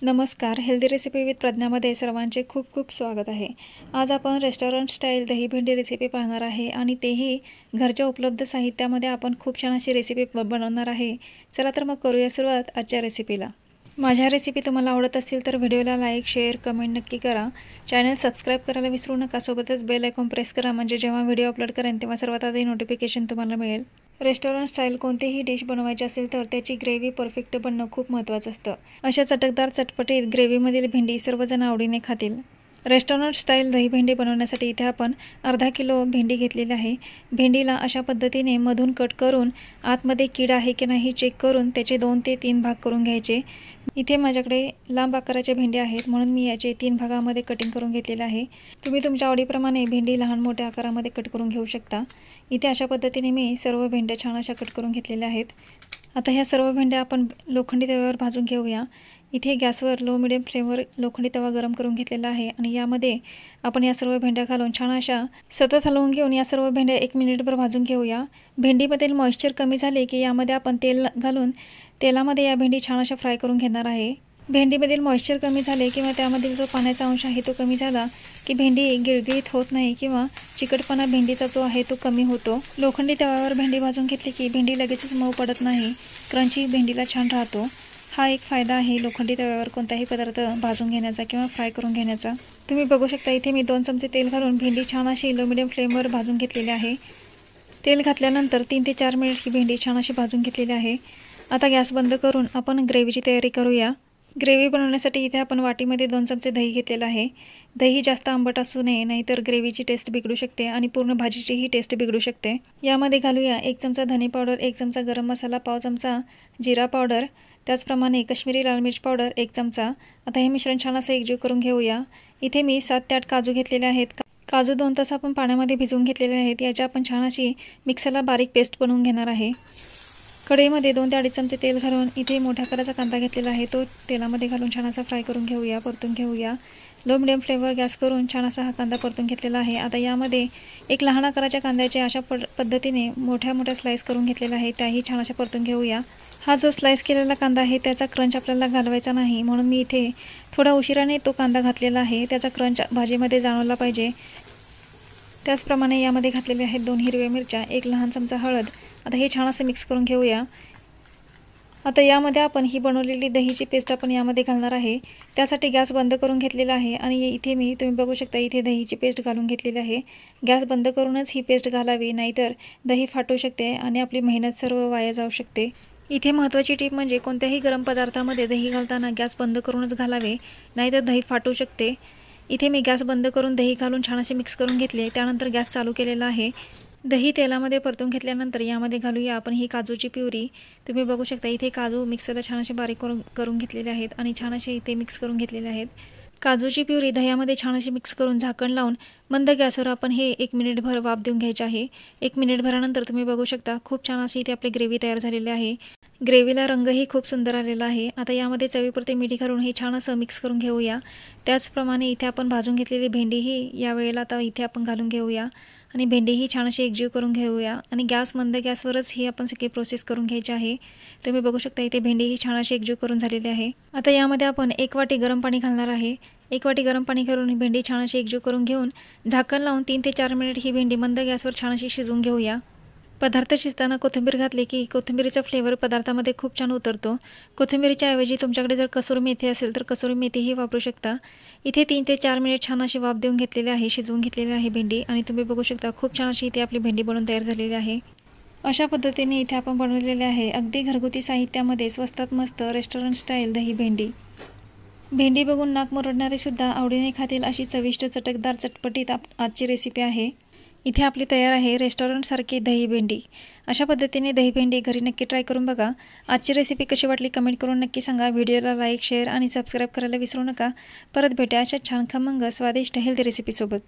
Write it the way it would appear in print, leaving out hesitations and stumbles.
नमस्कार, healthy recipe with प्रज्ञामध्ये सर्वांचे खूप खूप स्वागत आहे। आज आपण रेस्टॉरंट स्टाईल दही भेंडी रेसिपी पाहणार आहे आणि तेही घरच्या उपलब्ध साहित्यामध्ये आपण खूप छान अशी रेसिपी बनवणार आहे। चला तर मग करूया सुरुवात आजच्या रेसिपीला। माझ्या रेसिपी तुम्हाला आवडत असतील तर व्हिडिओला लाईक, शेअर, कमेंट नक्की करा। चॅनल सबस्क्राईब करायला विसरू नका। सोबतच बेल आयकॉन प्रेस करा म्हणजे जेव्हा व्हिडिओ अपलोड करेन तेव्हा सर्वात आधी नोटिफिकेशन तुम्हाला मिळेल। रेस्टॉरंट स्टाईल कोणतीही डिश बनवायची असेल तर त्याची ग्रेव्ही परफेक्ट बनणं खूप महत्त्वाचं असतं। अशा चटकदार चटपटीत ग्रेव्हीमधील भेंडी सर्वजण आवडीने खातील। रेस्टॉरंट स्टाईल दही भेंडी बनवण्यासाठी इथे आपण अर्धा किलो भेंडी घेतलेली आहे। भेंडीला अशा पद्धतीने मधून कट करून आतमध्ये कीड आहे की नाही चेक करून त्याचे 2 ते 3 भाग करून घ्यायचे। इथे माझ्याकडे लांब आकाराच्या भेंड्या आहेत म्हणून मी याचे 3 भागामध्ये कटिंग करून घेतलेले आहे। तुम्ही तुमच्या आवडीप्रमाणे भेंडी लहान मोठ्या आकारामध्ये कट करून घेऊ शकता। इथे अशा पद्धतीने मी सर्व भेंड्या छान अशा कट करून घेतलेल्या आहेत। आता ह्या सर्व भेंड्या आपण लोखंडी तव्यावर भाजून घेऊया। इथे गॅसवर लो मिडियम फ्लेमवर लोखंडी तवा गरम करून घेतलेला आहे आणि यामध्ये आपण या सर्व भेंड्या घालून छान अशा सतत हलवून घेऊन या सर्व भेंड्या 1 मिनिटभर भाजून घेऊया। भेंडीमधील मॉइश्चर कमी झाले की यामध्ये आपण तेल घालून तेलामध्ये या भेंडी छान अशा फ्राय करून घेणार आहे। भेंडीमधील मॉइश्चर कमी झाले किंवा त्यामधील जो पाण्याचा अंश आहे तो कमी झाला की भेंडी गिळगिळीत होत नाही किंवा चिकटपणा भेंडीचा जो आहे तो कमी होतो। लोखंडी तव्यावर भेंडी भाजून घेतली की भेंडी लगेचच मऊ पडत नाही, क्रंची भेंडीला छान राहतो। हा एक फायदा आहे लोखंडी तव्यावर कोणताही पदार्थ भाजून घेण्याचा किंवा फ्राय करून घेण्याचा। तुम्ही बघू शकता इथे मी 2 चमचे तेल घालून भेंडी छान अशी लो मिडियम फ्लेमवर भाजून घेतलेली आहे। तेल घातल्यानंतर 3 ते 4 मिनिट ही भेंडी छान अशी भाजून घेतलेली आहे। आता गॅस बंद करून आपण ग्रेव्हीची तयारी करूया। ग्रेव्ही बनवण्यासाठी इथे आपण वाटीमध्ये 2 चमचे दही घेतलेलं आहे। दही जास्त आंबट असू नये नाहीतर ग्रेव्हीची टेस्ट बिघडू शकते आणि पूर्ण भाजीचीही टेस्ट बिघडू शकते। यामध्ये घालूया 1 चमचा धने पावडर, 1 चमचा गरम मसाला, पाव चमचा जिरा पावडर, त्याचप्रमाणे कश्मीरी लाल मिर्च पावडर 1 चमचा। आता हे मिश्रण छान असं एकजीव करून घेऊया। इथे मी 7 ते 8 काजू घेतलेले आहेत। काजू 2 तास आपण पाण्यामध्ये भिजवून घेतलेले आहेत। याची आपण छान अशी मिक्सरला बारीक पेस्ट बनवून घेणार आहे। कढईमध्ये 2 ते 2.5 चमचे तेल घालून इथे मोठ्या आकाराचा कांदा घेतलेला आहे तो तेलामध्ये घालून छान असा फ्राय करून घेऊया, परतून घेऊया। लो मिडियम फ्लेमवर गॅस करून छान असा हा कांदा परतून घेतलेला आहे। आता यामध्ये एक लहान आकाराच्या कांद्याचे अशा पद्धतीने मोठ्या स्लाइस करून घेतलेला आहे, त्याही छान अशा परतून घेऊया। हा जो स्लाइस केलेला कांदा आहे त्याचा क्रंच आपल्याला घालवायचा नाही म्हणून मी इथे थोडा उशिराने तो कांदा घातलेला आहे, त्याचा क्रंच भाजीमध्ये जाणवला पाहिजे। त्याचप्रमाणे यामध्ये घातलेले आहेत 2 हिरव्या मिरच्या, 1 लहान चमचा हळद। आता हे छान असं मिक्स करून घेऊया। आता यामध्ये आपण ही बनवलेली दहीची पेस्ट आपण यामध्ये घालणार आहे। त्यासाठी गॅस बंद करून घेतलेला आहे आणि इथे तुम्ही बघू शकता इथे दहीची पेस्ट घालून घेतलेली आहे। गॅस बंद करूनच ही पेस्ट घालावी नाहीतर दही फाटू शकते आणि आपली मेहनत सर्व वाया जाऊ शकते। इथे महत्त्वाची टिप म्हणजे कोणत्याही गरम पदार्थामध्ये दही घालताना गॅस बंद करूनच घालावे नाहीतर दही फाटू शकते। इथे मी गॅस बंद करून दही घालून छान असे मिक्स करून घेतले, त्यानंतर गॅस चालू केलेला आहे। दही तेलामध्ये परतून घेतल्यानंतर यामध्ये घालूया आपण ही काजूची प्युरी। तुम्ही बघू शकता इथे काजू मिक्सरला छान असे बारीक करून घेतलेले आहेत आणि छान असे इथे मिक्स करून घेतलेले आहेत। काजूची प्युरी दह्यामध्ये छान अशी मिक्स करून झाकण लावून मंद गॅसवर आपण हे 1 मिनिटभर वाफ देऊन घ्यायचे आहे। 1 मिनिटभरानंतर तुम्ही बघू शकता खूप छान अशी इथे आपली ग्रेव्ही तयार झालेली आहे। ग्रेव्हीला रंगही खूप सुंदर आलेला आहे। आता यामध्ये चवीपुरते मीठ घालून हे छान असं मिक्स करून घेऊया। त्याचप्रमाणे इथे आपण भाजून घेतलेली भेंडीही यावेळेला आता इथे आपण घालून घेऊया आणि भेंडीही छान अशी एकजीव करून घेऊया आणि मंद गॅसवरच ही आपण सगळी प्रोसेस करून घ्यायची आहे। तुम्ही बघू शकता इथे भेंडीही छान अशी एकजीव करून झालेली आहे। आता यामध्ये आपण 1 वाटी गरम पाणी घालणार आहे। 1 वाटी गरम पाणी घालून ही भेंडी छान अशी एकजीव करून घेऊन झाकण लावून 3 ते 4 मिनिट ही भेंडी मंद गॅसवर छान अशी शिजवून घेऊया। पदार्थ शिजताना कोथिंबीर घातली की कोथिंबीरीचा फ्लेवर पदार्थामध्ये खूप छान उतरतो। कोथिंबीरीच्या ऐवजी तुमच्याकडे जर कसुरी मेथी असेल तर कसुरी मेथीही वापरू शकता। इथे 3 ते 4 मिनिट छान अशी वाफ देऊन घेतलेली आहे, शिजवून घेतलेली आहे भेंडी आणि तुम्ही बघू शकता खूप छान अशी इथे आपली भेंडी बनवून तयार झालेली आहे। अशा पद्धतीने इथे आपण बनवलेले आहे अगदी घरगुती साहित्यामध्ये स्वस्तात मस्त रेस्टॉरंट स्टाईल दही भेंडी। भेंडी बघून नाक मुरडणारे सुद्धा आवडीने खातील अशी चविष्ट चटकदार चटपटीत आजची रेसिपी आहे। इथे आपली तयार आहे रेस्टॉरंटसारखी दही भेंडी। अशा पद्धतीने दही भेंडी घरी नक्की ट्राय करून बघा। आजची रेसिपी कशी वाटली कमेंट करून नक्की सांगा। व्हिडिओला लाईक, शेअर आणि सबस्क्राईब करायला विसरू नका। परत भेटूया अशा छान खमंग स्वादिष्ट हेल्दी रेसिपीसोबत।